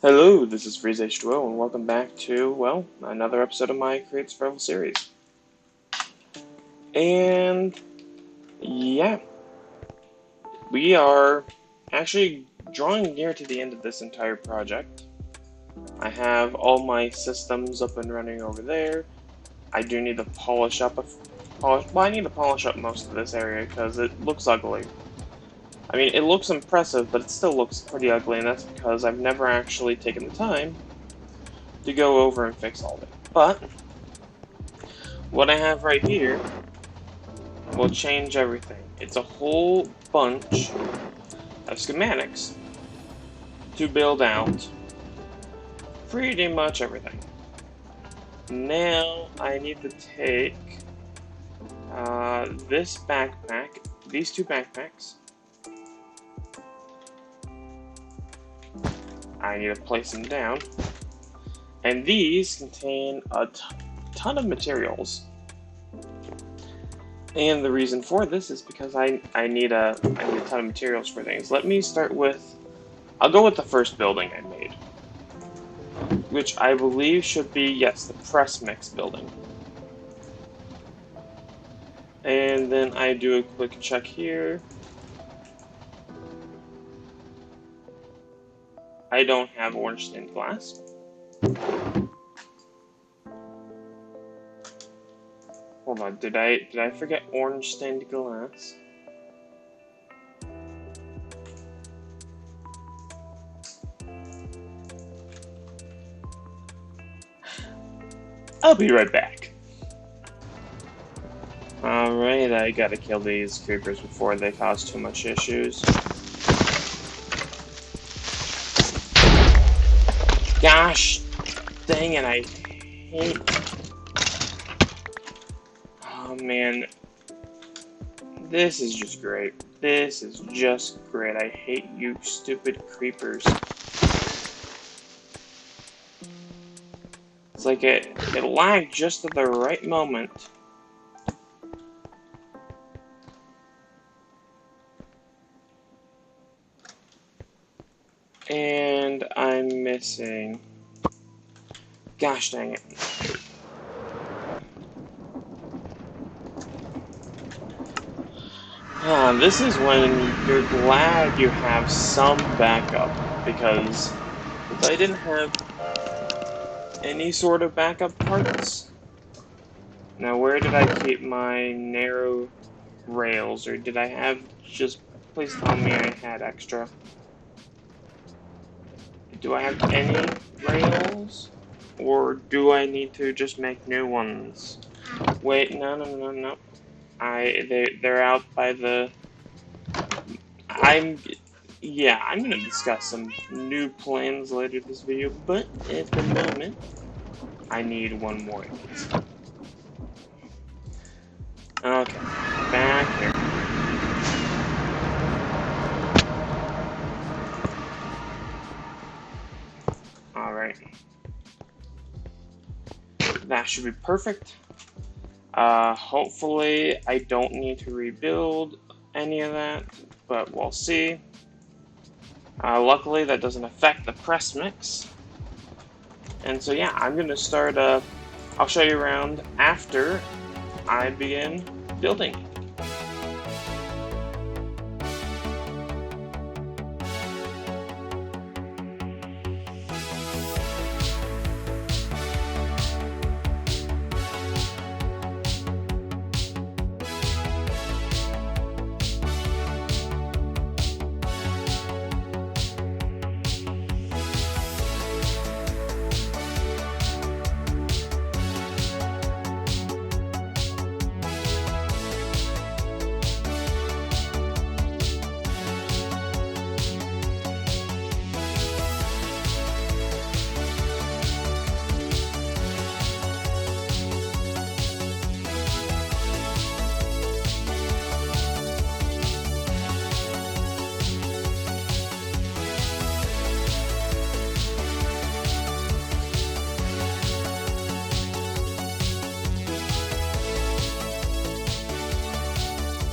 Hello, this is FreezeH2O, and welcome back to, well, another episode of my Create Survival series. And, yeah, we are actually drawing near to the end of this entire project. I have all my systems up and running over there. I do need to polish up I need to polish up most of this area because it looks ugly. I mean, it looks impressive, but it still looks pretty ugly, and that's because I've never actually taken the time to go over and fix all of it. But what I have right here will change everything. It's a whole bunch of schematics to build out pretty much everything. Now I need to take this backpack, these two backpacks. I need to place them down. And these contain a ton of materials. And the reason for this is because I need a ton of materials for things. Let me start with, I'll go with the first building I made, which I believe should be, yes, the press mix building. And then I do a quick check here. I don't have orange stained glass. Hold on, did I forget orange stained glass? I'll be right back. Alright, I gotta kill these creepers before they cause too much issues. Gosh dang it, I hate... Oh man, this is just great. This is just great. I hate you stupid creepers. It's like it lagged just at the right moment. And I'm missing... Gosh dang it. This is when you're glad you have some backup, because if I didn't have any sort of backup parts... Now, where did I keep my narrow rails, or did I have just... Please tell me I had extra. Do I have any rails? Or do I need to just make new ones? Wait, no. They're out by the... I'm gonna discuss some new plans later this video, but at the moment, I need one more of these. Okay, back here. Alright. That should be perfect. Hopefully I don't need to rebuild any of that, but we'll see. Luckily that doesn't affect the press mix. And so yeah, I'm gonna start, I'll show you around after I begin building.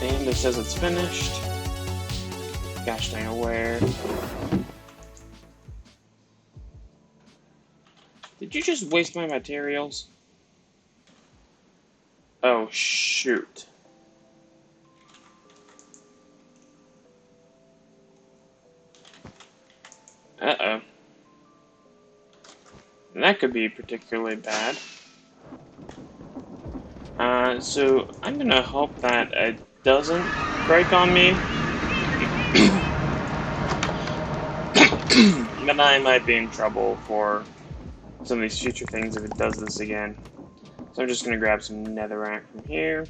And it says it's finished. Gosh dang it, where? Did you just waste my materials? Oh, shoot. Uh-oh. That could be particularly bad. So I'm gonna hope that it doesn't break on me. But I might be in trouble for some of these future things if it does this again. So I'm just gonna grab some netherrack from here.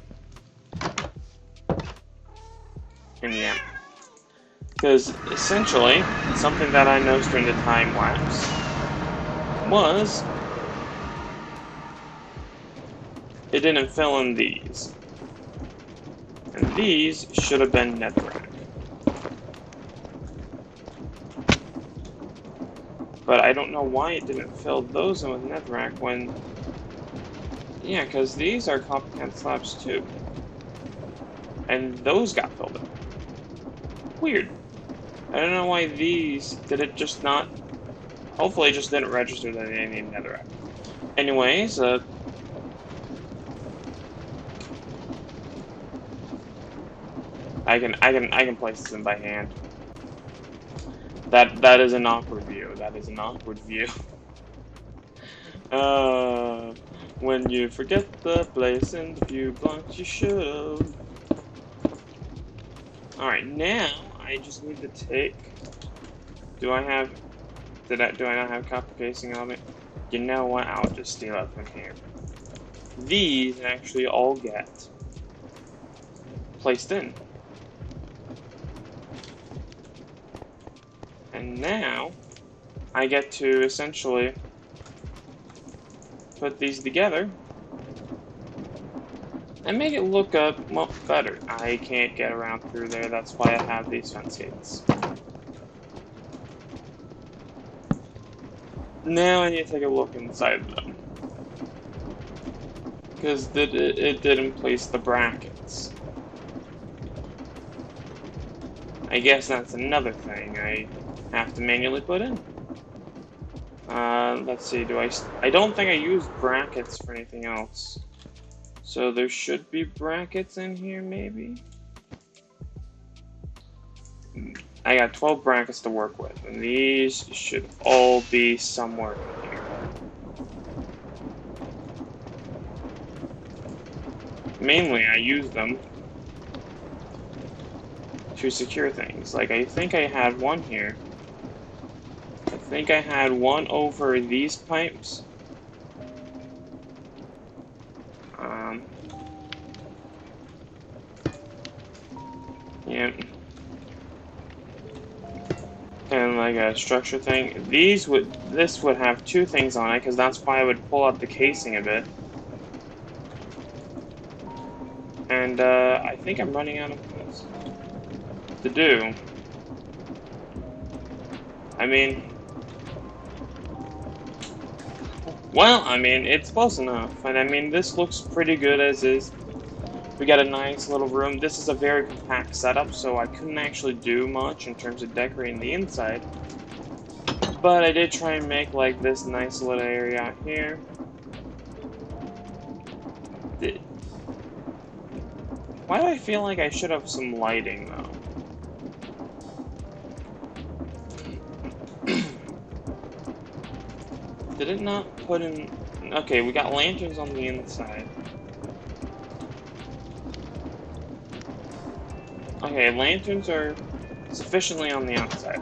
And yeah. Because essentially, something that I noticed during the time lapse was it didn't fill in these. And these should have been netherrack. But I don't know why it didn't fill those in with netherrack when... Yeah, because these are coppercan slabs too. And those got filled in. Weird. I don't know why these... Did it just not... Hopefully it just didn't register that they need netherrack. Anyways, I can place this in by hand. That is an awkward view. That is an awkward view. When you forget the place in the view blocks, you should've. Alright, now I just need to take. Do I not have copper casing on me? You know what? I'll just steal it from here. These actually all get placed in. And now I get to essentially put these together and make it look well, better. I can't get around through there, that's why I have these fence gates. Now I need to take a look inside them. Because it didn't place the brackets. I guess that's another thing I have to manually put in. Let's see, I don't think I used brackets for anything else. So there should be brackets in here, maybe? I got 12 brackets to work with, and these should all be somewhere in here. Mainly, I use them to secure things. Like, I think I had one here. I think I had one over these pipes. Yeah. And like a structure thing. This would have two things on it, because that's why I would pull out the casing a bit. And I think I'm running out of things to do. I mean, well, I mean, it's close enough. And I mean, this looks pretty good as is. We got a nice little room. This is a very compact setup, so I couldn't actually do much in terms of decorating the inside. But I did try and make like this nice little area out here. Why do I feel like I should have some lighting, though? Did it not put in... Okay, we got lanterns on the inside. Okay, lanterns are sufficiently on the outside.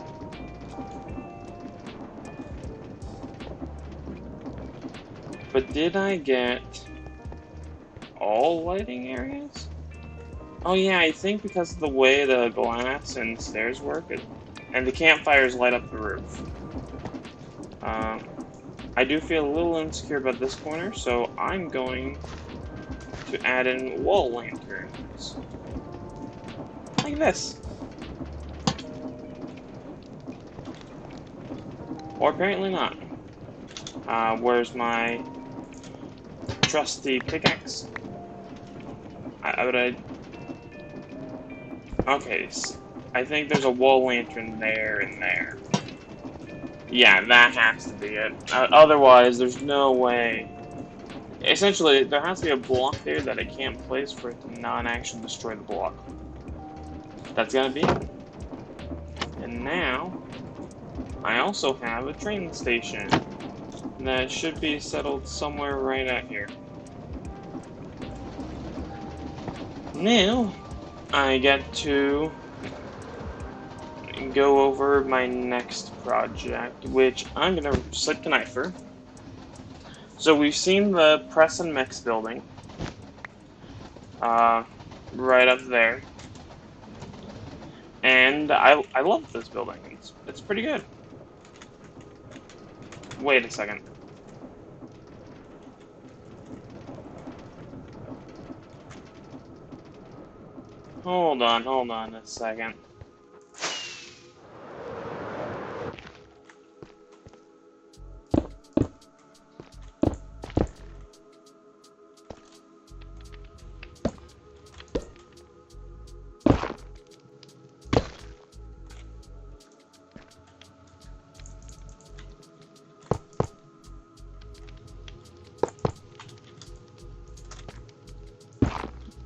But did I get all lighting areas? Oh yeah, I think because of the way the glass and stairs work, and the campfires light up the roof. I do feel a little insecure about this corner, so I'm going to add in wall lanterns. Like this. Or apparently not. Where's my trusty pickaxe? Okay, I think there's a wall lantern there and there. Yeah, that has to be it. Otherwise, there's no way. Essentially, there has to be a block there that it can't place for it to not actually destroy the block. That's gonna be it. And now, I also have a train station that should be settled somewhere right out here. Now, I get to go over my next project, which I'm gonna sleep tonight for. So we've seen the press and mix building, uh, right up there, and I love this building. It's pretty good. Wait a second. Hold on a second.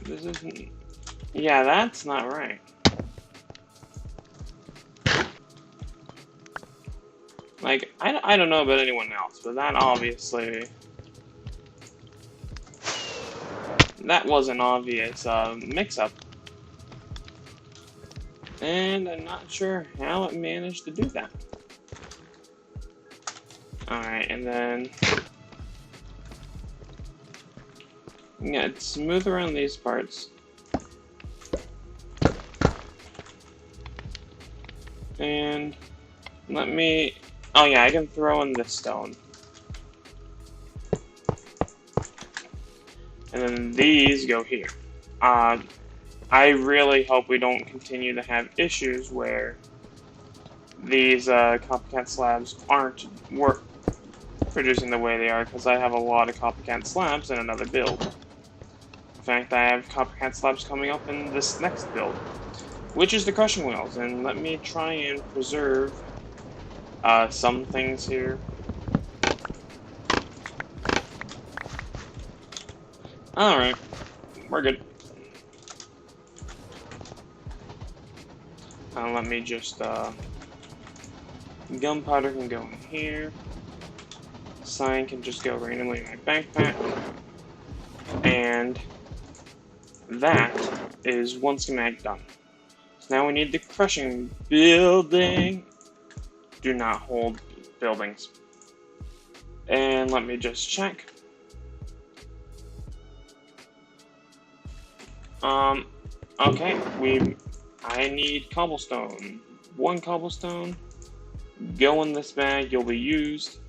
This isn't. Yeah, that's not right. Like, I don't know about anyone else, but that obviously. That was an obvious mix-up. And I'm not sure how it managed to do that. Alright, and then. Yeah, it's smooth around these parts. And let me. Oh, yeah, I can throw in this stone. And then these go here. I really hope we don't continue to have issues where these copycat slabs aren't producing the way they are, because I have a lot of copycat slabs in another build. In fact, I have copycat slabs coming up in this next build, which is the crushing wheels. And let me try and preserve some things here. Alright, we're good. Let me just, gunpowder can go in here. Sign can just go randomly in my backpack. And that is one schematic done. So now we need the crushing building. Do not hold buildings. And let me just check. Okay, I need cobblestone. One cobblestone. Go in this bag, you'll be used.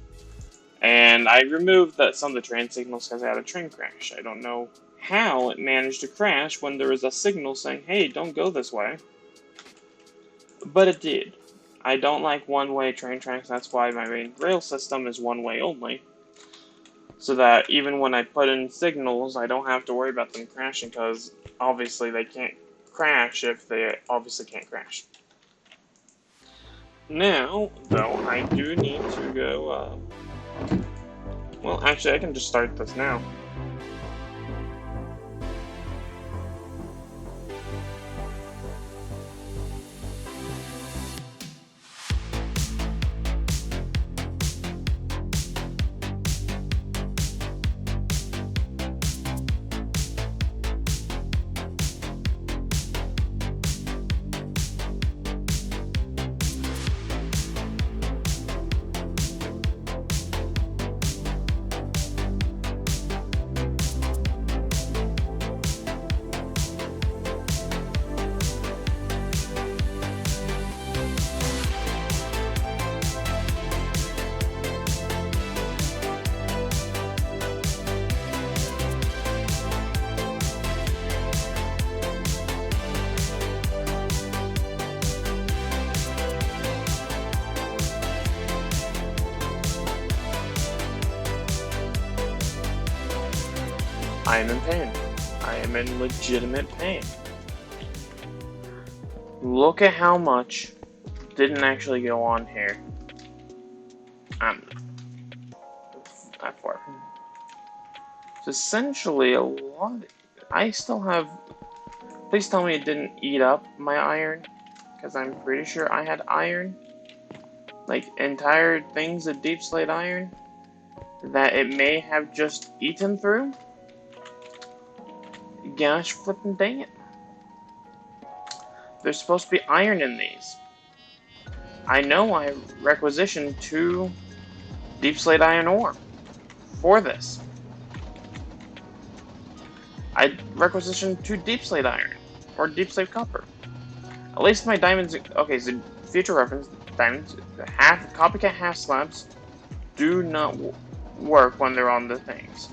And I removed some of the train signals because I had a train crash. I don't know how it managed to crash when there was a signal saying, hey, don't go this way. But it did. I don't like one-way train tracks, that's why my main rail system is one-way only. So that even when I put in signals, I don't have to worry about them crashing, because obviously they can't crash if they obviously can't crash. Now, though, I do need to go, well, actually, I can just start this now. I am in pain. I am in legitimate pain. Look at how much didn't actually go on here. Um, that far. So essentially, a lot. I still have. Please tell me it didn't eat up my iron, because I'm pretty sure I had iron, like entire things of deep slate iron, that it may have just eaten through. Gosh, flippin' dang it! There's supposed to be iron in these. I know I requisitioned 2 deep slate iron ore for this. I requisitioned 2 deep slate iron or deep slate copper. At least my diamonds. Okay, so future reference: diamonds, copycat half slabs do not work when they're on the things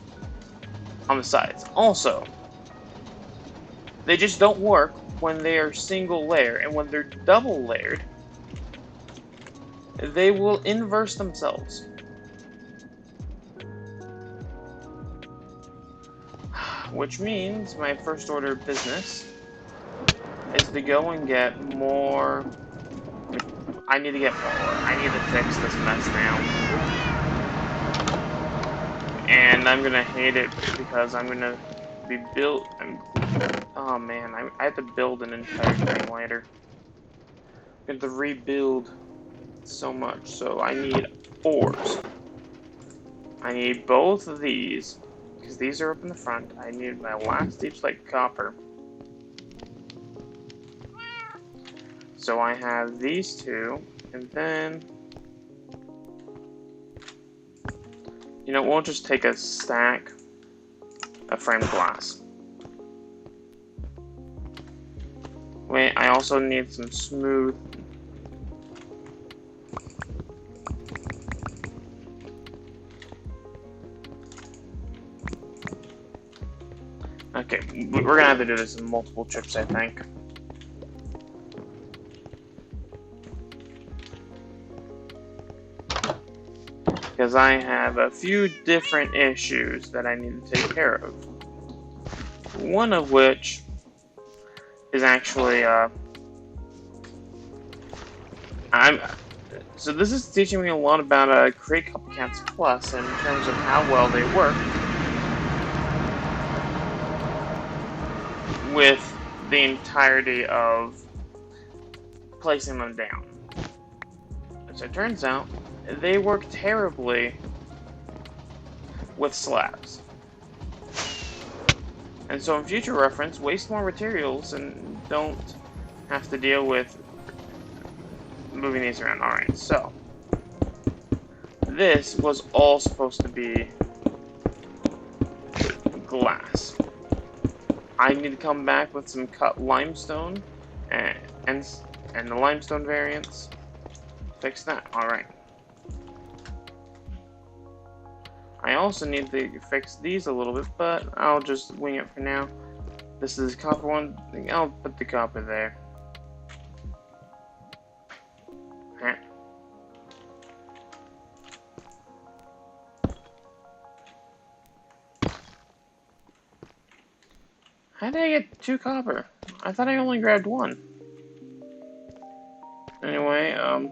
on the sides. Also, they just don't work when they are single layer, and when they're double layered, they will inverse themselves. Which means my first order of business is to go and get more. I need to get more. I need to fix this mess now. And I'm gonna hate it because I'm gonna be built. Oh man, I have to build an entire thing later. I have to rebuild so much, so I need ores. I need both of these, because these are up in the front. I need my last deep slate copper. So I have these 2, and then, you know, we'll just take a stack of framed glass. Wait, I also need some smooth. Okay, we're gonna have to do this in multiple trips, I think. Because I have a few different issues that I need to take care of. One of which is actually, so this is teaching me a lot about Create Copycats Plus in terms of how well they work with the entirety of placing them down. So it turns out they work terribly with slabs. And so in future reference, waste more materials and don't have to deal with moving these around. Alright, so this was all supposed to be glass. I need to come back with some cut limestone and the limestone variants. Fix that. Alright. I also need to fix these a little bit, but I'll just wing it for now. This is the copper one. I'll put the copper there. How did I get 2 copper? I thought I only grabbed 1. Anyway, one.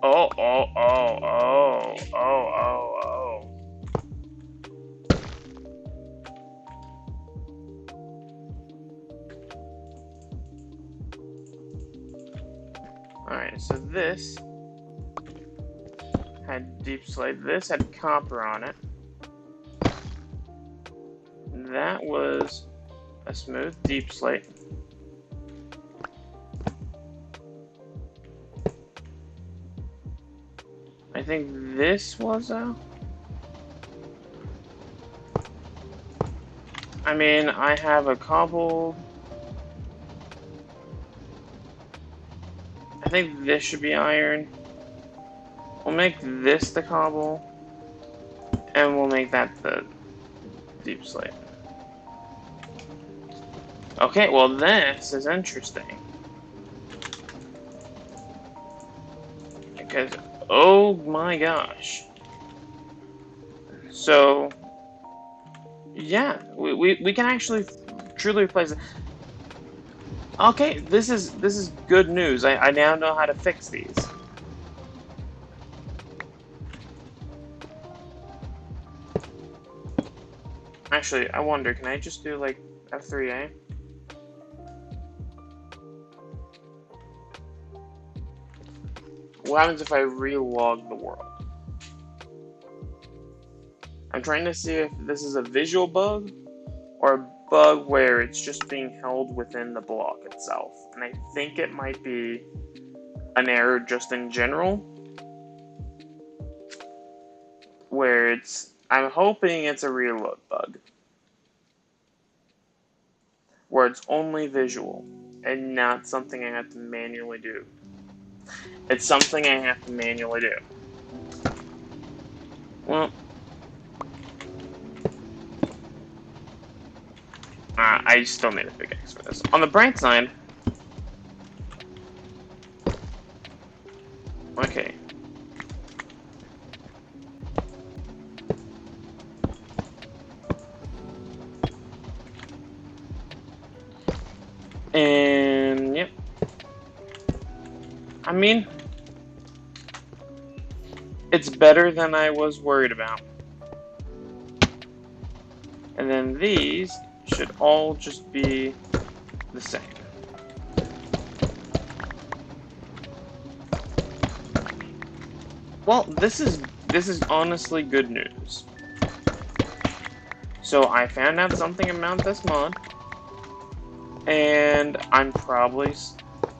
Oh, oh, oh, oh, oh, oh, oh. Alright, so this had deep slate. This had copper on it. That was a smooth deep slate. I think this was a... I mean, I have a cobbled... I think this should be iron. We'll make this the cobble, and we'll make that the deep slate. Okay, well this is interesting. Because, oh my gosh. So, yeah, we can actually truly replace it. Okay, this is good news. I now know how to fix these. Actually, I wonder, can I just do like F3A? What happens if I relog the world? I'm trying to see if this is a visual bug or a bug where it's just being held within the block itself. And I think it might be an error just in general, where I'm hoping it's a reload bug, where it's only visual and not something I have to manually do. It's something I have to manually do. Well, I still need a pickaxe for this. On the bright side, okay. And, yep. I mean, it's better than I was worried about. And then these should all just be the same. Well, this is honestly good news. So I found out something about this mod, and I'm probably,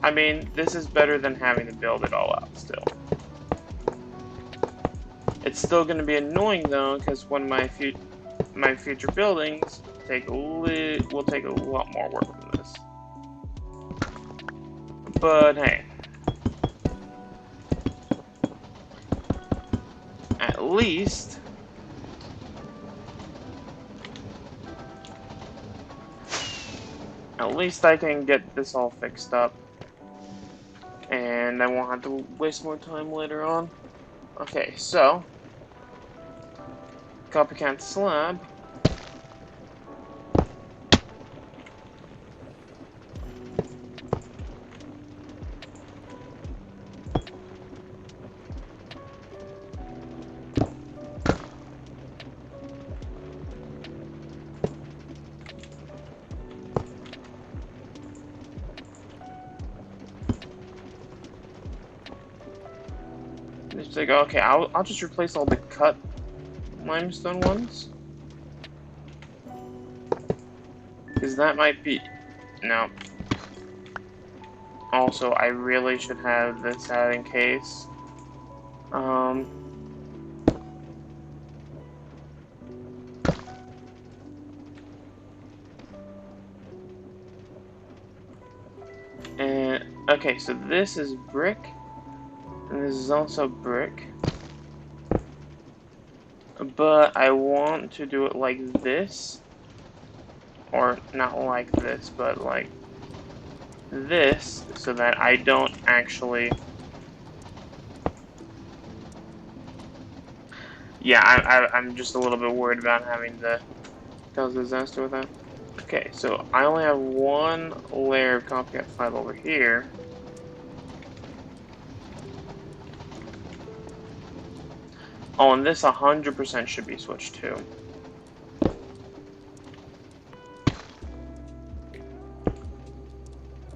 I mean, this is better than having to build it all out still. It's still going to be annoying though, because one of my future buildings will take a lot more work than this. But hey, at least I can get this all fixed up, and I won't have to waste more time later on. Okay, so copycat slab. It's like, okay, I'll just replace all the cut limestone ones, because that might be no. Also, I really should have this out in case. And okay, so this is brick, and this is also brick. But I want to do it like this, or not like this, but like this, so that I don't actually. Yeah, I'm just a little bit worried about having to cause a disaster with that. Okay, so I only have one layer of copycat 5 over here. Oh, and this 100% should be switched too.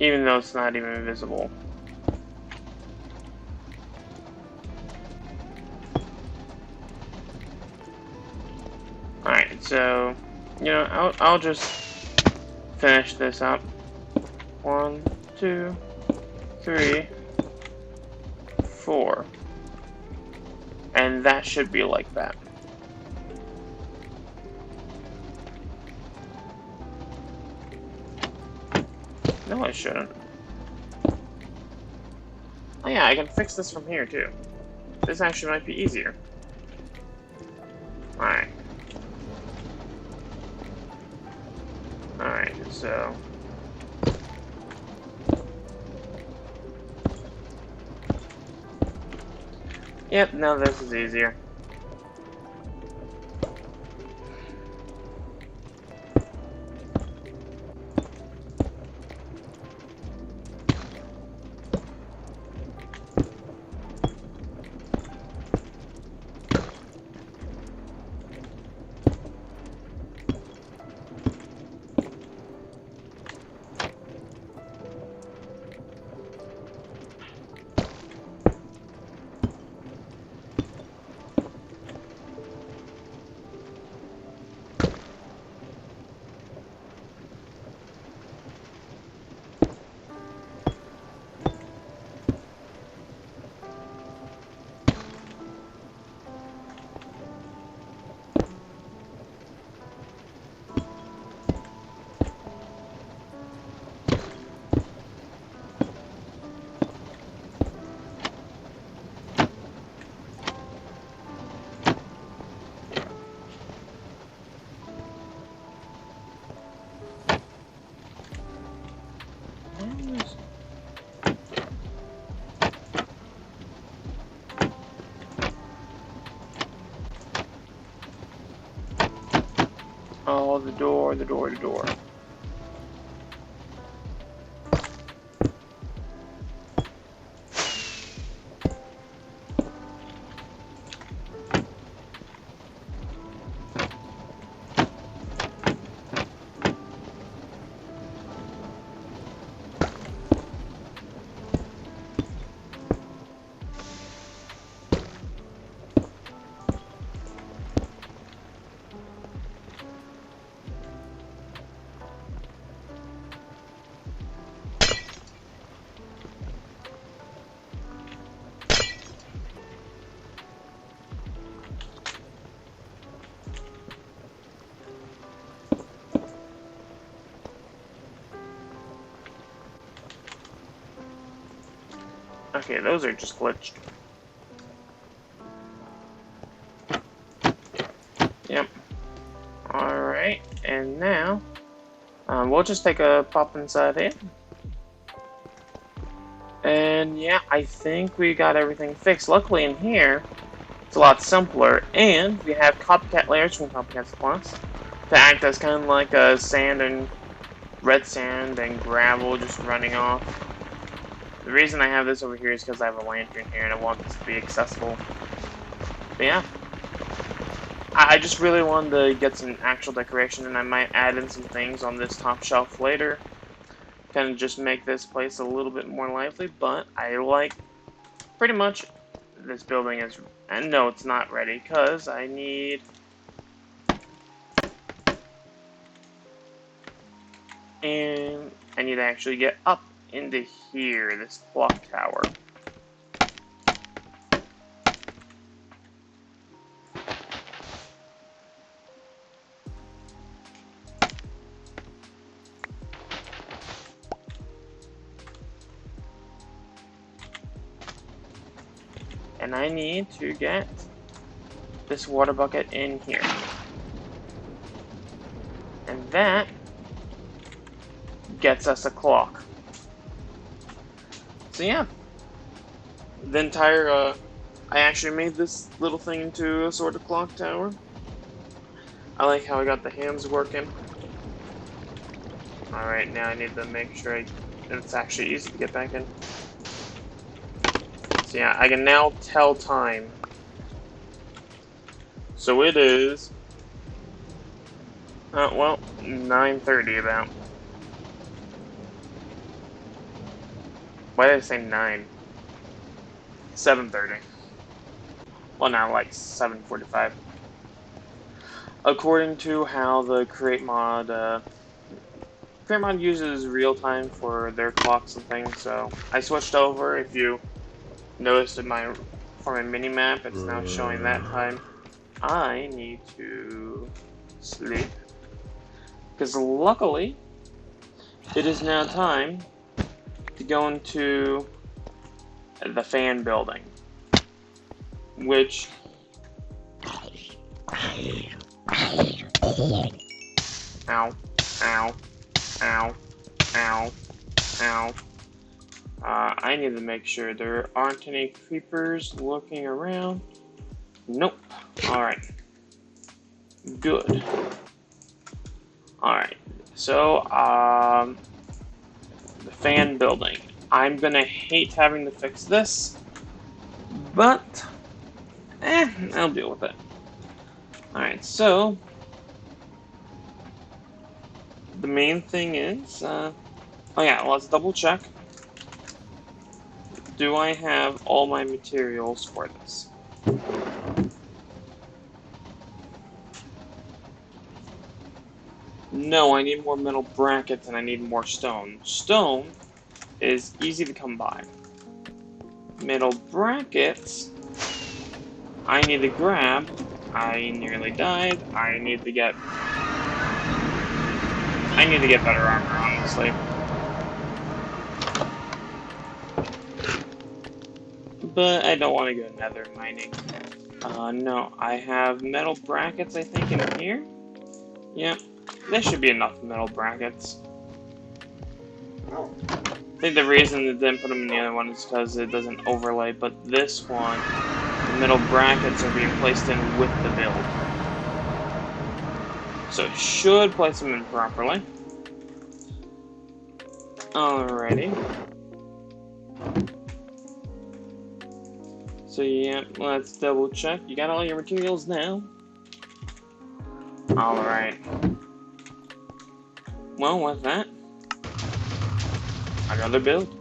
Even though it's not even visible. Alright, so, you know, I'll just finish this up. 1, 2, 3, 4. And that should be like that. No, I shouldn't. Oh yeah, I can fix this from here too. this actually might be easier. Alright. Alright, so... Yep, now this is easier. Oh, the door, the door, the door. Okay, those are just glitched. Yep. Alright, and now, we'll just take a pop inside here. And yeah, I think we got everything fixed. Luckily in here, it's a lot simpler, and we have copycat layers from Copycat Plus to act as kind of like a sand and red sand and gravel just running off. The reason I have this over here is because I have a lantern here and I want this to be accessible. But yeah, I just really wanted to get some actual decoration, and I might add in some things on this top shelf later. Kind of just make this place a little bit more lively, but I like pretty much this building is, and no, it's not ready because I need to actually get up into here, this clock tower. And I need to get this water bucket in here. And that gets us a clock. So yeah, the entire, I actually made this little thing into a sort of clock tower. I like how I got the hands working. Alright, now I need to make sure it's actually easy to get back in. So yeah, I can now tell time. So it is, well, 9:30 about. Why did I say 9? 7:30. Well, now like 7:45. According to how the Create mod uses real time for their clocks and things, so I switched over. If you noticed in for my mini map, it's now showing that time. I need to sleep because luckily it is now time to go into the fan building. which... Ow, ow, ow, ow, ow. I need to make sure there aren't any creepers looking around. Nope. Alright. Good. Alright. So, the fan building. I'm gonna hate having to fix this, but, I'll deal with it. Alright, so, the main thing is, oh yeah, let's double check. Do I have all my materials for this? No, I need more metal brackets and I need more stone. Stone is easy to come by. Metal brackets, I need to grab. I nearly died. I need to get better armor, honestly. But I don't want to go nether mining. No, I have metal brackets, I think, in here. Yep, there should be enough metal brackets. I think the reason they didn't put them in the other one is because it doesn't overlay, but this one, the metal brackets are being placed in with the build. So it should place them in properly. Alrighty. So yeah, let's double check. You got all your materials now? Alright. Well, with that, another build.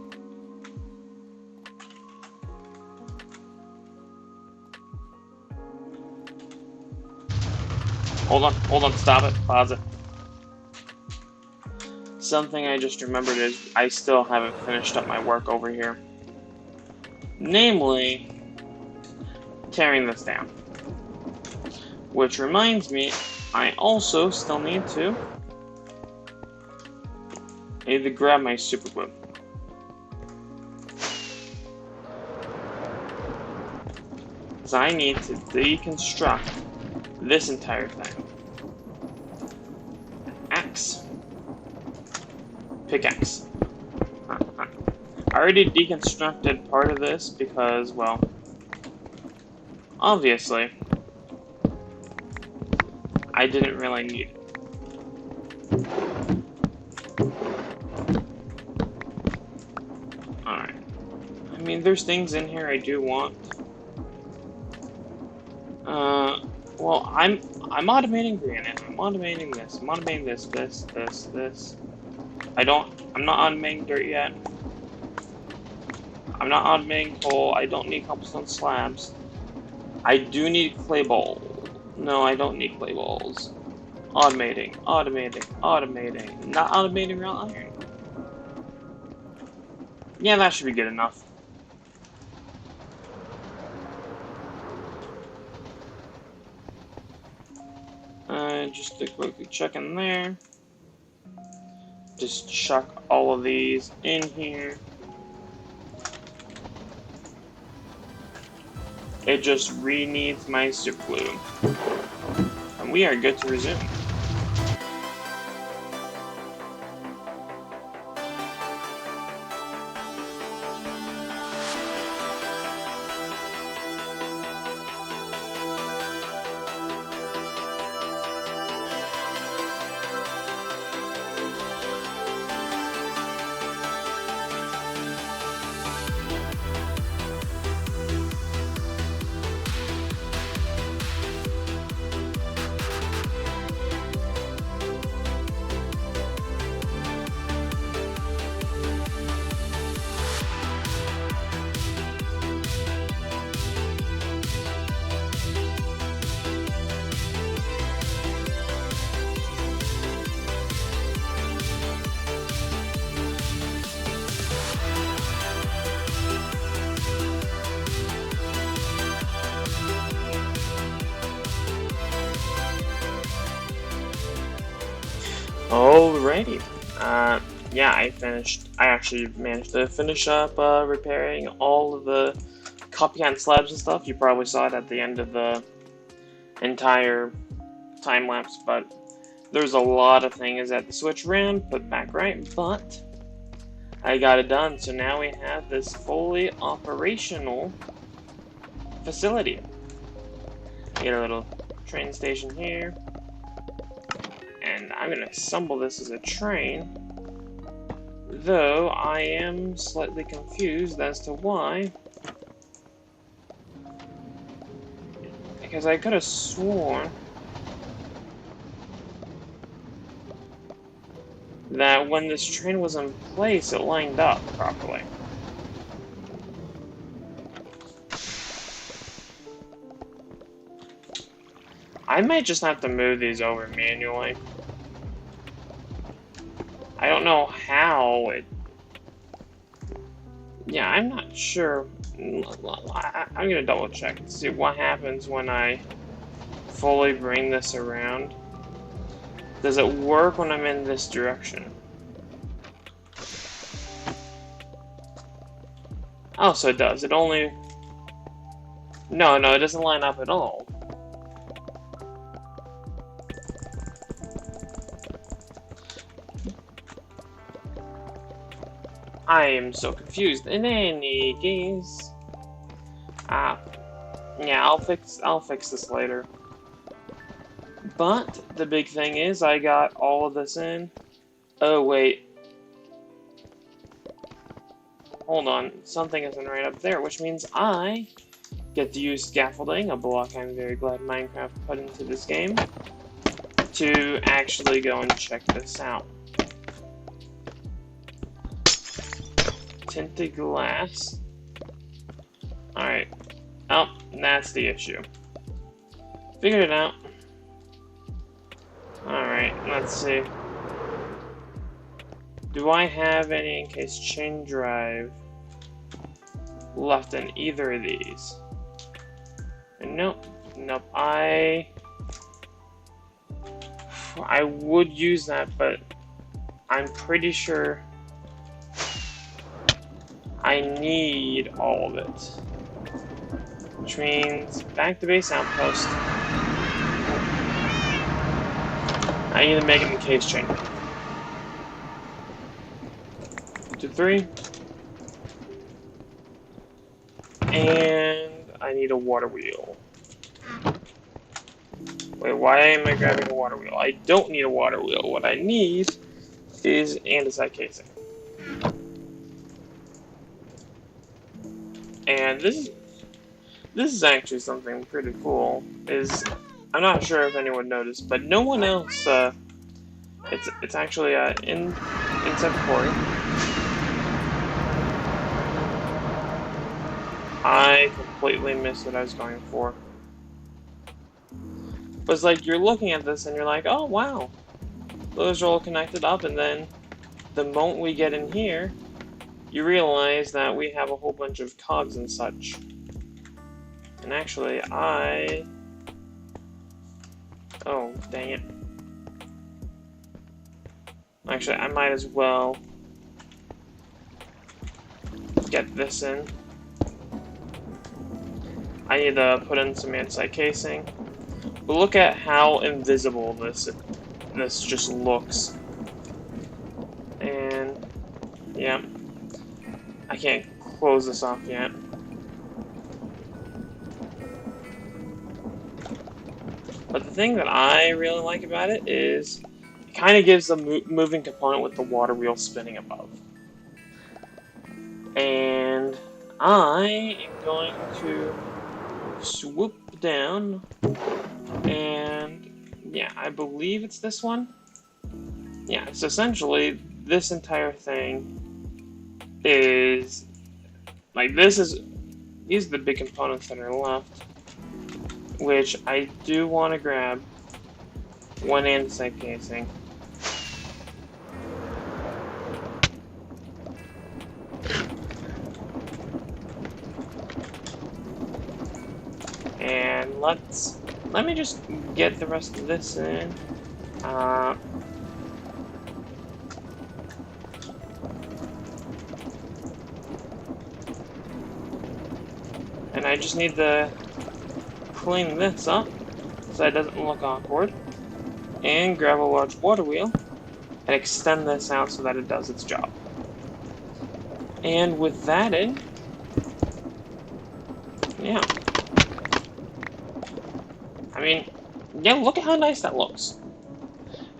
Hold on, stop it, pause it. Something I just remembered is I still haven't finished up my work over here. Namely, tearing this down. Which reminds me, I also still need to grab my super glue. Because I need to deconstruct this entire thing. Axe. Pickaxe. I already deconstructed part of this because, well, obviously, I didn't really need it. Alright. I mean, there's things in here I do want. Well, I'm automating granite. I'm automating this. I'm automating this. I'm not automating dirt yet. I'm not automating coal. I don't need cobblestone slabs. I do need clay balls. No, I don't need clay balls. Automating. Not automating raw iron. Yeah, that should be good enough. Just to quickly check in there. Just chuck all of these in here. It just re-needs my super glue. And we are good to resume. Alrighty. Yeah, I actually managed to finish up repairing all of the copycat slabs and stuff. You probably saw it at the end of the entire time lapse, but there's a lot of things that the switch around, put back right, but I got it done. So now we have this fully operational facility. Get a little train station here, and I'm gonna assemble this as a train, though I am slightly confused as to why, because I could have sworn that when this train was in place, it lined up properly. I might just have to move these over manually. I don't know how it... Yeah, I'm not sure. I'm gonna double check to see what happens when I fully bring this around. Does it work when I'm in this direction? Oh, so it does. It only... No, it doesn't line up at all. I am so confused. In any case, yeah, I'll fix this later. But the big thing is, I got all of this in. Oh wait, hold on, something isn't right up there, which means I get to use scaffolding, a block I'm very glad Minecraft put into this game, to actually go and check this out. Tinted glass. Alright. Oh, that's the issue. Figured it out. Alright, let's see. Do I have any encased chain drive left in either of these? Nope. Nope. I would use that, but I'm pretty sure I need all of it. Which means back to base outpost. I need to make an encased chain. 2, 3. And I need a water wheel. Wait, why am I grabbing a water wheel? I don't need a water wheel. What I need is andesite casing. And this is actually something pretty cool. I'm not sure if anyone noticed, but no one else. It's actually inside the quarry. I completely missed what I was going for. But it's like you're looking at this and you're like, oh wow, those are all connected up, and then the moment we get in here, you realize that we have a whole bunch of cogs and such. And actually, oh, dang it. Actually, I might as well get this in. I need to put in some andesite casing. But look at how invisible this just looks. And, yeah. I can't close this off yet. But the thing that I really like about it is it kind of gives a moving component with the water wheel spinning above. And I am going to swoop down, and yeah, I believe it's this one. Yeah, so essentially this entire thing is like these are the big components that are left, which I do want to grab. One andesite casing. And let me just get the rest of this in. And I just need to clean this up so it doesn't look awkward. And grab a large water wheel and extend this out so that it does its job. And with that in, yeah. I mean, yeah, look at how nice that looks.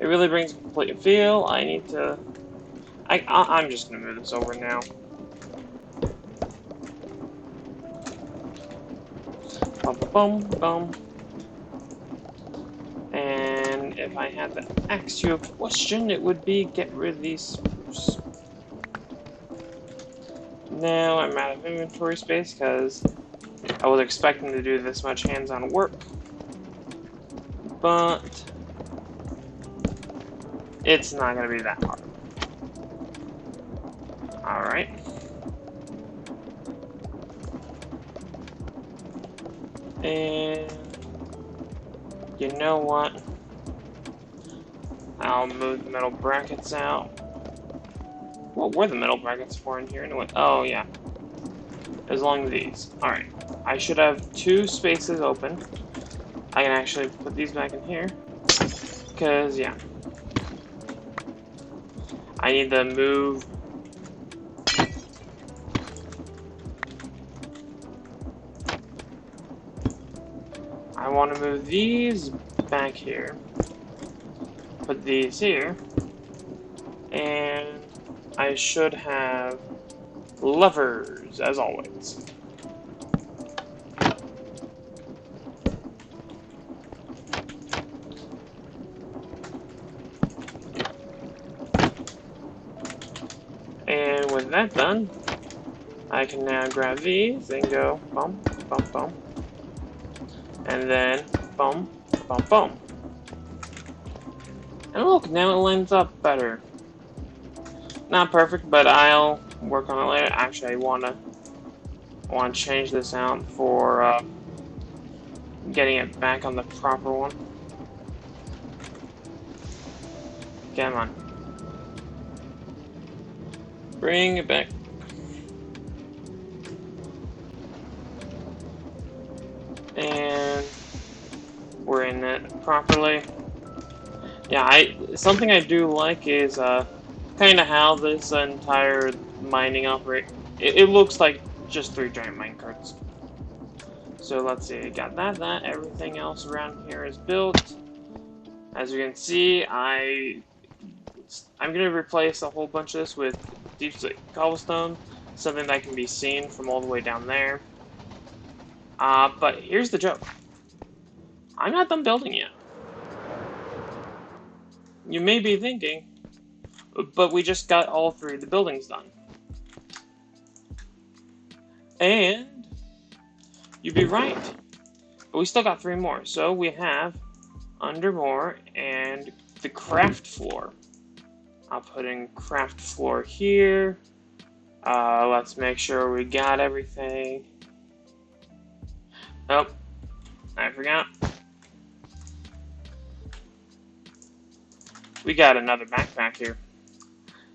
It really brings a complete feel. I need to... I'm just going to move this over now. Bum, bum, bum, bum. And if I had to ask you a question, it would be get rid of these spruce. Now I'm out of inventory space because I was expecting to do this much hands-on work. But it's not going to be that hard. Alright. And you know what? I'll move the metal brackets out. What were the metal brackets for in here anyway? Oh, yeah. As long as these. Alright. I should have 2 spaces open. I can actually put these back in here. Because, yeah. I need to move... I want to move these back here. Put these here. And I should have levers, as always. And with that done, I can now grab these and go bum, bum, bum. And then bum, bum, bum. And look, now it lines up better. Not perfect, but I'll work on it later. Actually, I wanna change this out for getting it back on the proper one. Come on, bring it back. And we're in it properly. Yeah, something I do like is kind of how this entire mining operate. It looks like just 3 giant minecarts. So let's see, got that. Everything else around here is built. As you can see, I'm gonna replace a whole bunch of this with deep slate cobblestone, something that can be seen from all the way down there. But here's the joke. I'm not done building yet. You may be thinking, but we just got all 3 of the buildings done. And you'd be right. But we still got 3 more. So we have under more and the craft floor. I'll put in craft floor here. Let's make sure we got everything. Oh, I forgot. We got another backpack here.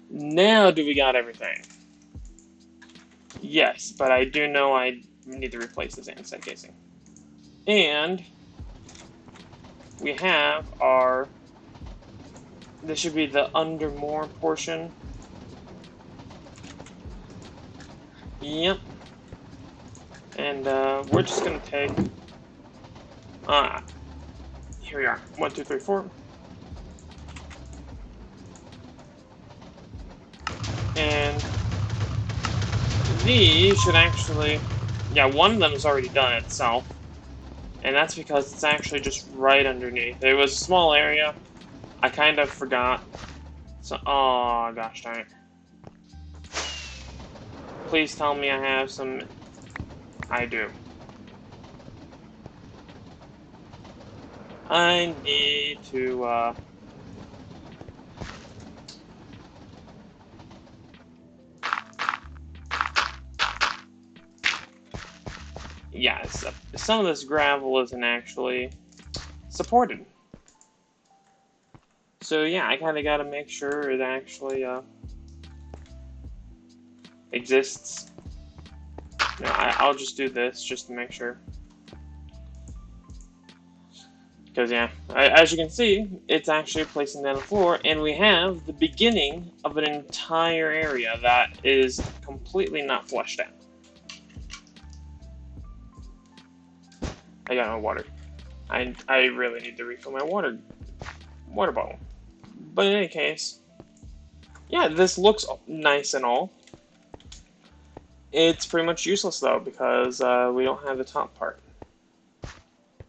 Now do we got everything? Yes, but I do know I need to replace this andesite casing. And we have our... This should be the under more portion. Yep. And we're just gonna take... here we are. 1, 2, 3, 4. And these should actually... Yeah, one of them is already done itself. And that's because it's actually just right underneath. It was a small area. I kind of forgot. So, oh gosh darn it. Please tell me I have some... I do. I need to, yes, some of this gravel isn't actually supported. So yeah, I kind of got to make sure it actually exists. No, I'll just do this just to make sure. Because, yeah, as you can see, it's actually placing down the floor, and we have the beginning of an entire area that is completely not fleshed out. I got no water. I really need to refill my water bottle. But in any case, yeah, this looks nice and all. It's pretty much useless, though, because we don't have the top part.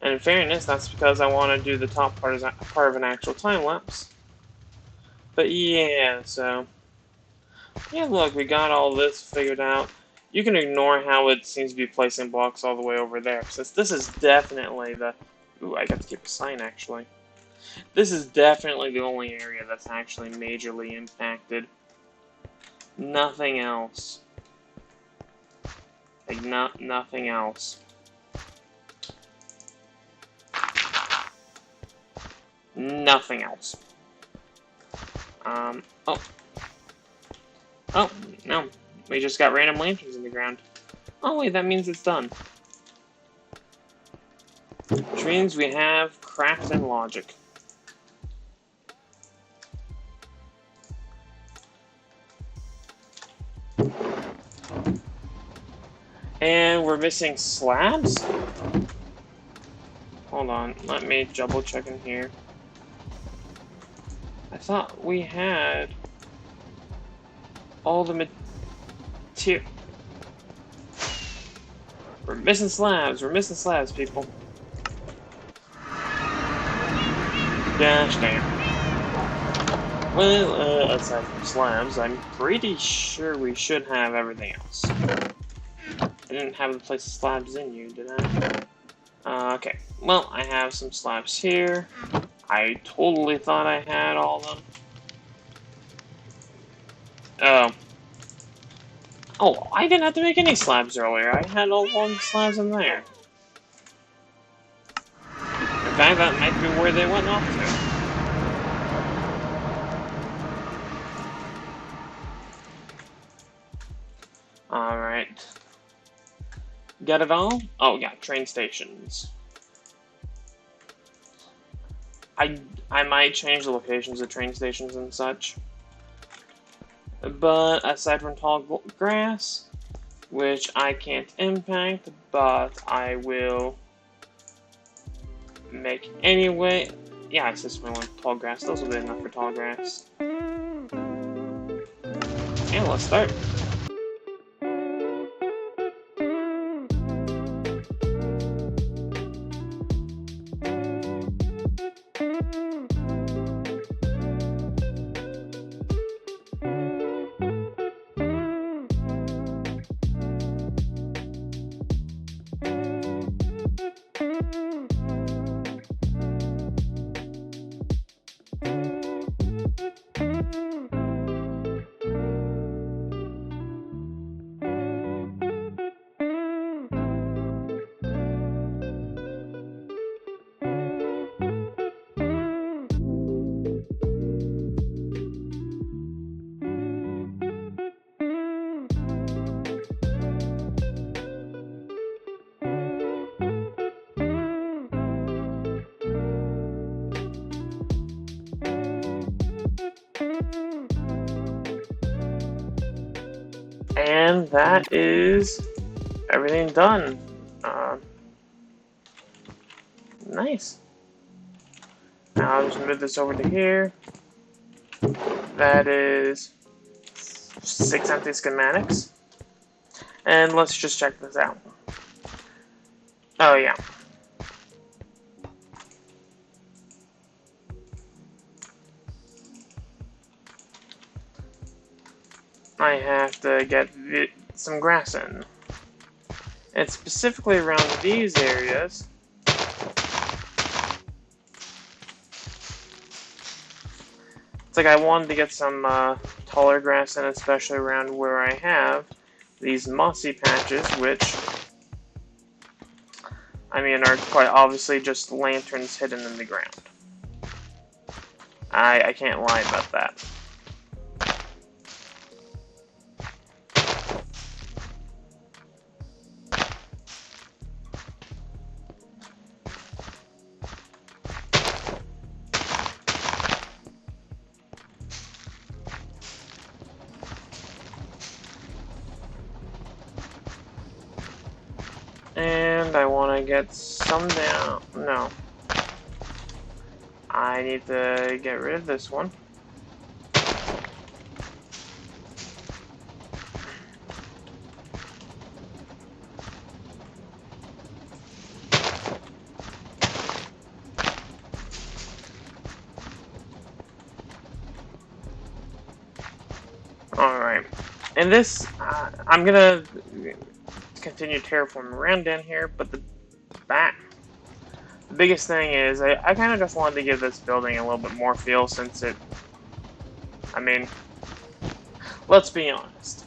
And in fairness, that's because I want to do the top part as part of an actual time-lapse. But yeah, so... yeah, look, we got all this figured out. You can ignore how it seems to be placing blocks all the way over there, since this is definitely the... ooh, I got to keep a sign, actually. This is definitely the only area that's actually majorly impacted. Nothing else. Like, nothing else. Nothing else. Oh. Oh, no. We just got random lanterns in the ground. Oh, wait, that means it's done. Which means we have craft and logic. And we're missing slabs? Hold on, let me double check in here. I thought we had all the material. We're missing slabs, people. Gosh damn. Well, aside from slabs, I'm pretty sure we should have everything else. I didn't have the place slabs in you, did I? Okay. Well, I have some slabs here. I totally thought I had all of them. Oh, I didn't have to make any slabs earlier. I had all the slabs in there. In fact, that might be where they went off to. Alright. Got it all? Oh, yeah, train stations. I might change the locations of train stations and such. But aside from tall grass, which I can't impact, but I will make anyway. Yeah, I just want tall grass. Those will be enough for tall grass. Yeah, let's start. And that is everything done. Nice. Now I'll just move this over to here. That is 6 empty schematics. And let's just check this out. Oh yeah. I have to get some grass in. And specifically around these areas. It's like I wanted to get some taller grass in, especially around where I have these mossy patches, which, I mean, are quite obviously just lanterns hidden in the ground. I can't lie about that. I get some down? No. I need to get rid of this one. Alright. And this, I'm gonna continue terraforming around down here, but the biggest thing is, I kind of just wanted to give this building a little bit more feel since it, I mean, let's be honest.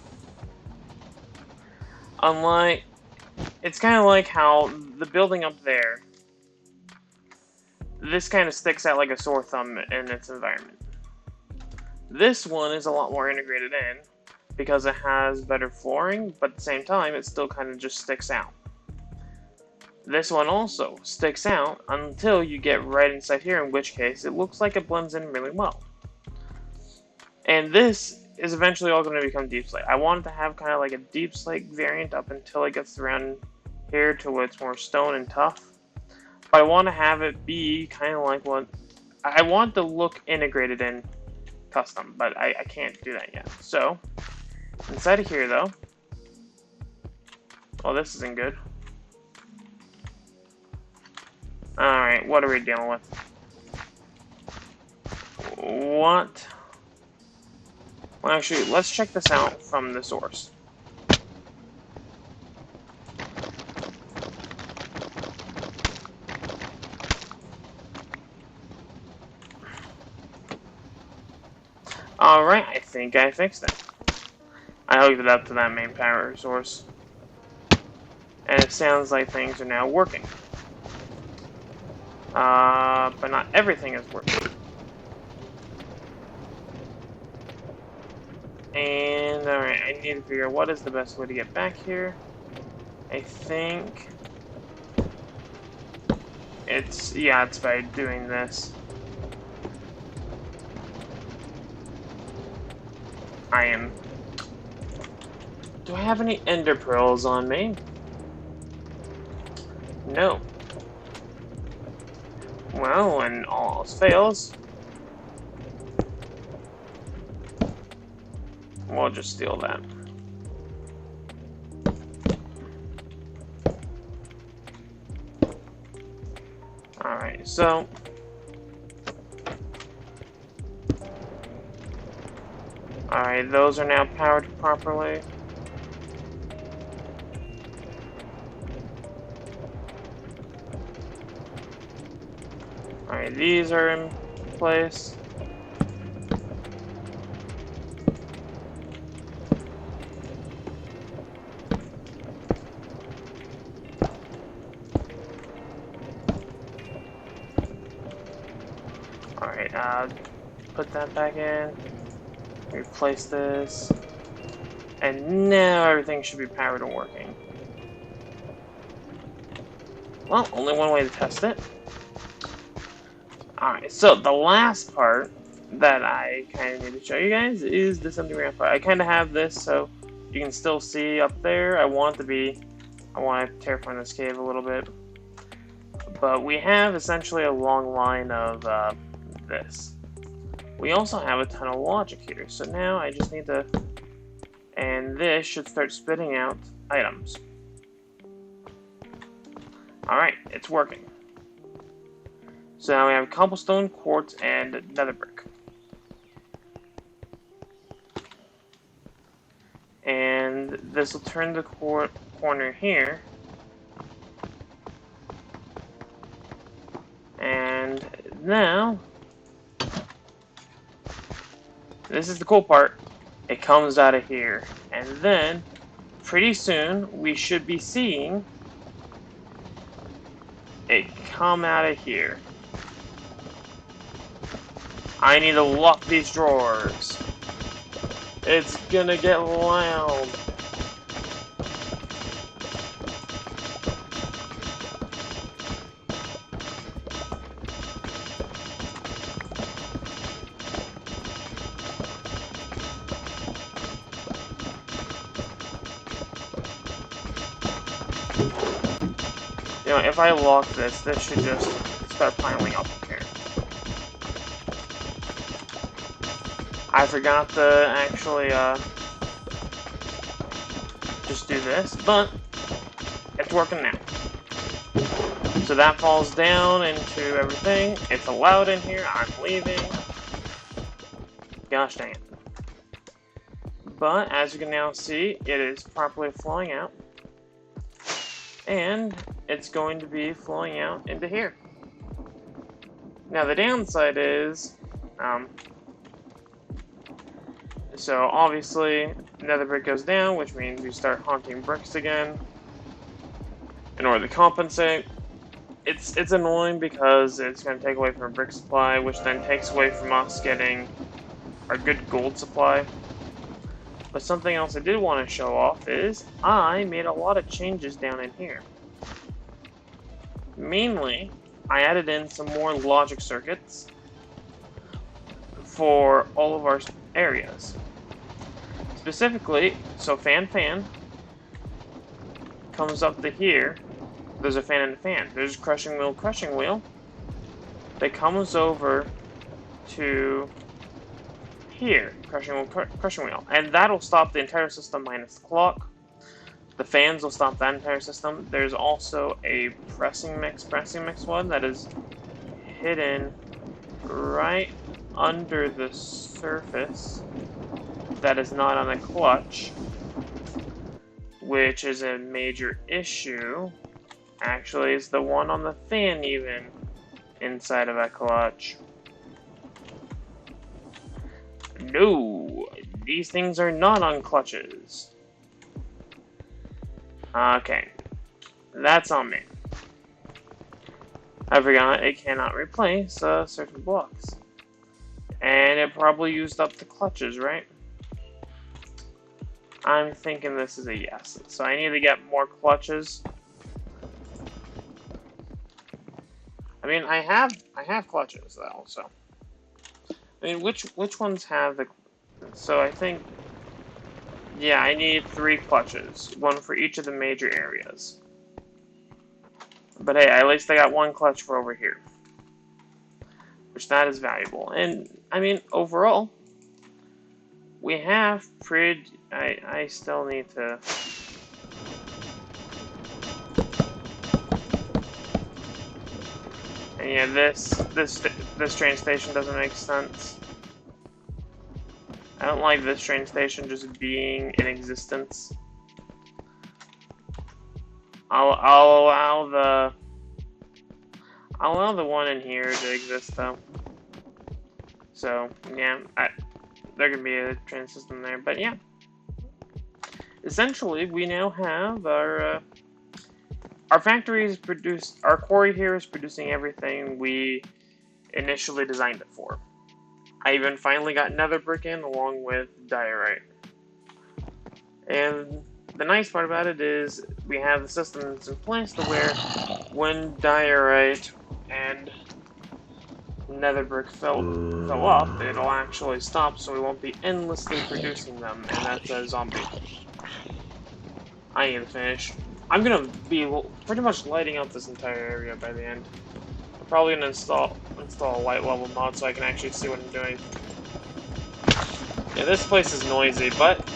Unlike, it's kind of like how the building up there, this kind of sticks out like a sore thumb in its environment. This one is a lot more integrated in because it has better flooring, but at the same time, it still kind of just sticks out. This one also sticks out until you get right inside here, in which case it looks like it blends in really well. And this is eventually all going to become deep slate. I wanted to have kind of like a deep slate variant up until it gets around here to where it's more stone and tough. But I want to have it be kind of like what I want the look integrated in custom, but I can't do that yet. So inside of here though, oh, this isn't good. Alright, what are we dealing with? What? Well, actually, let's check this out from the source. Alright, I think I fixed it. I hooked it up to that main power source. And it sounds like things are now working. But not everything is working. And, alright, I need to figure out what is the best way to get back here. I think it's by doing this. Do I have any ender pearls on me? No. Well, when all else fails, we'll just steal that. Alright, so alright, those are now powered properly. Alright, these are in place. Alright, put that back in. Replace this. And now everything should be powered and working. Well, only one way to test it. Alright, so the last part that I kind of need to show you guys is this underground part. I kind of have this so you can still see up there. I want to terraform this cave a little bit. But we have essentially a long line of this. We also have a ton of logic here, so now I just need to, and this should start spitting out items. Alright, it's working. So now we have cobblestone, quartz, and nether brick. And this will turn the corner here. And now, this is the cool part. It comes out of here. And then, pretty soon, we should be seeing it come out of here. I need to lock these drawers. It's gonna get loud. You know, if I lock this, this should just start piling up here. I forgot to actually just do this, but it's working now. So that falls down into everything. It's allowed in here. I'm leaving. Gosh dang it. But as you can now see, it is properly flowing out. And it's going to be flowing out into here. Now the downside is, so obviously another brick goes down, which means we start haunting bricks again in order to compensate. It's annoying because it's going to take away from our brick supply, which then takes away from us getting our good gold supply. But something else I did want to show off is I made a lot of changes down in here. Mainly, I added in some more logic circuits for all of our areas. Specifically, so fan comes up to here. There's a fan and a fan. There's crushing wheel that comes over to here, crushing wheel, and that'll stop the entire system minus the clock. The fans will stop that entire system. There's also a pressing mix one that is hidden right under the surface that is not on the clutch, which is a major issue. Actually, it's the one on the fan even inside of a clutch. No, these things are not on clutches. Okay, that's on me. I forgot it cannot replace certain blocks. And it probably used up the clutches, right? I'm thinking this is a yes. So I need to get more clutches. I mean, I have clutches though, so. I mean, which ones have the? So I think, yeah, I need 3 clutches, one for each of the major areas. But hey, at least I got 1 clutch for over here, which that is valuable. And I mean, overall, we have pretty. I still need to. And yeah, this train station doesn't make sense. I don't like this train station just being in existence. I'll allow the one in here to exist though. So yeah, there could be a train system there, but yeah. Essentially, we now have our factory is produced. Our quarry here is producing everything we initially designed it for. I even finally got nether brick in along with diorite. And the nice part about it is we have the systems in place to where when diorite and nether brick fill up, it'll actually stop, so we won't be endlessly producing them, and that's a zombie. I need to finish. I'm gonna be pretty much lighting up this entire area by the end. I'm probably gonna install a light level mod so I can actually see what I'm doing. Yeah, this place is noisy, but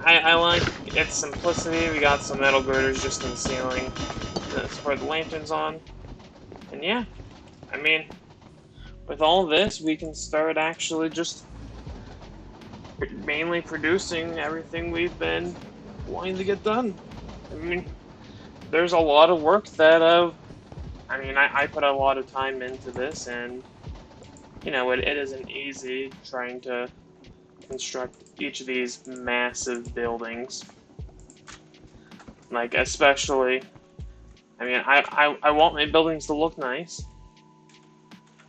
I like its simplicity. We got some metal girders just in the ceiling to support the lanterns on. And yeah, I mean, with all this, we can start actually just mainly producing everything we've been wanting to get done. I mean, there's a lot of work that I put a lot of time into this, and you know, it isn't easy trying to construct each of these massive buildings. Like, especially, I mean, I want my buildings to look nice,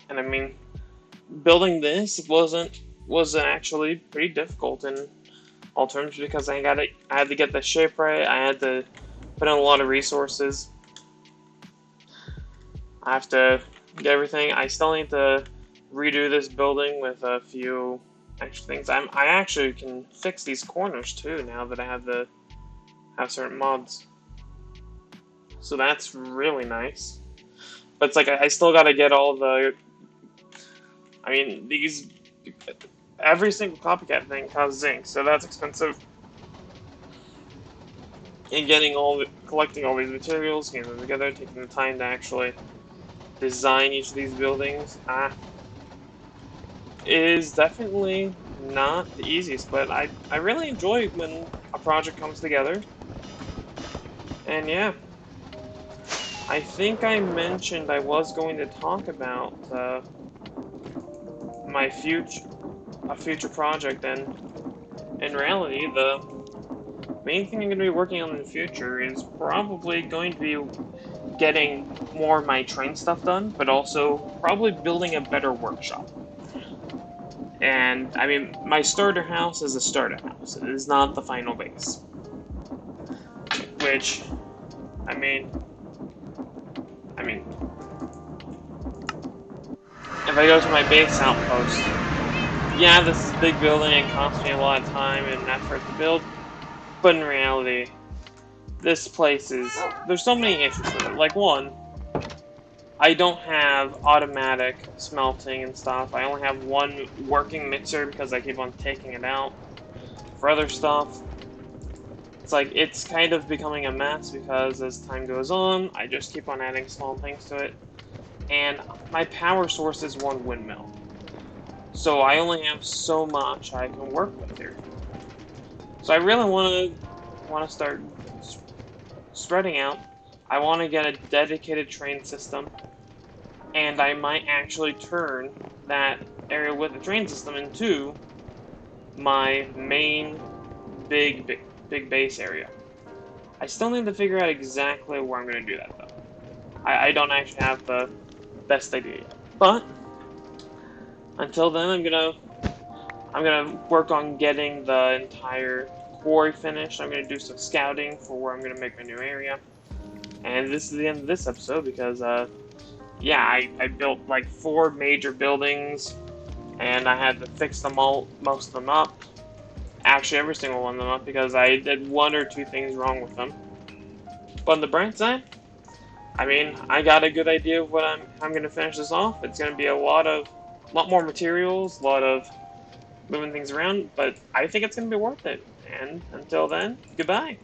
and I mean, building this wasn't actually pretty difficult in all terms because I had to get the shape right. I had to put in a lot of resources. I have to get everything. I still need to redo this building with a few extra things. I actually can fix these corners too now that I have certain mods. so that's really nice. But it's like I still gotta get all the. I mean, these every single copycat thing costs zinc, so that's expensive. And collecting all these materials, getting them together, taking the time to actually design each of these buildings, is definitely not the easiest. But I really enjoy when a project comes together. And yeah, I think I mentioned I was going to talk about my future project, and in reality, the main thing I'm going to be working on in the future is probably going to be getting more of my train stuff done, but also probably building a better workshop. And I mean, my starter house is a starter house. It is not the final base. Which, I mean, I mean, if I go to my base outpost, yeah, this is a big building. It costs me a lot of time and effort to build, but in reality, this place is. There's so many issues with it. Like, one, I don't have automatic smelting and stuff. I only have one working mixer because I keep on taking it out for other stuff. It's like it's kind of becoming a mess because as time goes on, I just keep on adding small things to it. And my power source is one windmill. So I only have so much I can work with here. So I really want to start spreading out. I want to get a dedicated train system, and I might actually turn that area with the train system into my main big base area. I still need to figure out exactly where I'm going to do that though. I don't actually have the best idea yet. But until then, I'm gonna work on getting the entire quarry finished. I'm gonna do some scouting for where I'm gonna make my new area. And this is the end of this episode because yeah, I built like 4 major buildings and I had to fix them all, most of them up. Actually, every single one of them up because I did 1 or 2 things wrong with them. But on the bright side, I mean, I got a good idea of what I'm gonna finish this off. It's gonna be a lot more materials, a lot of moving things around, but I think it's gonna be worth it. And until then, goodbye.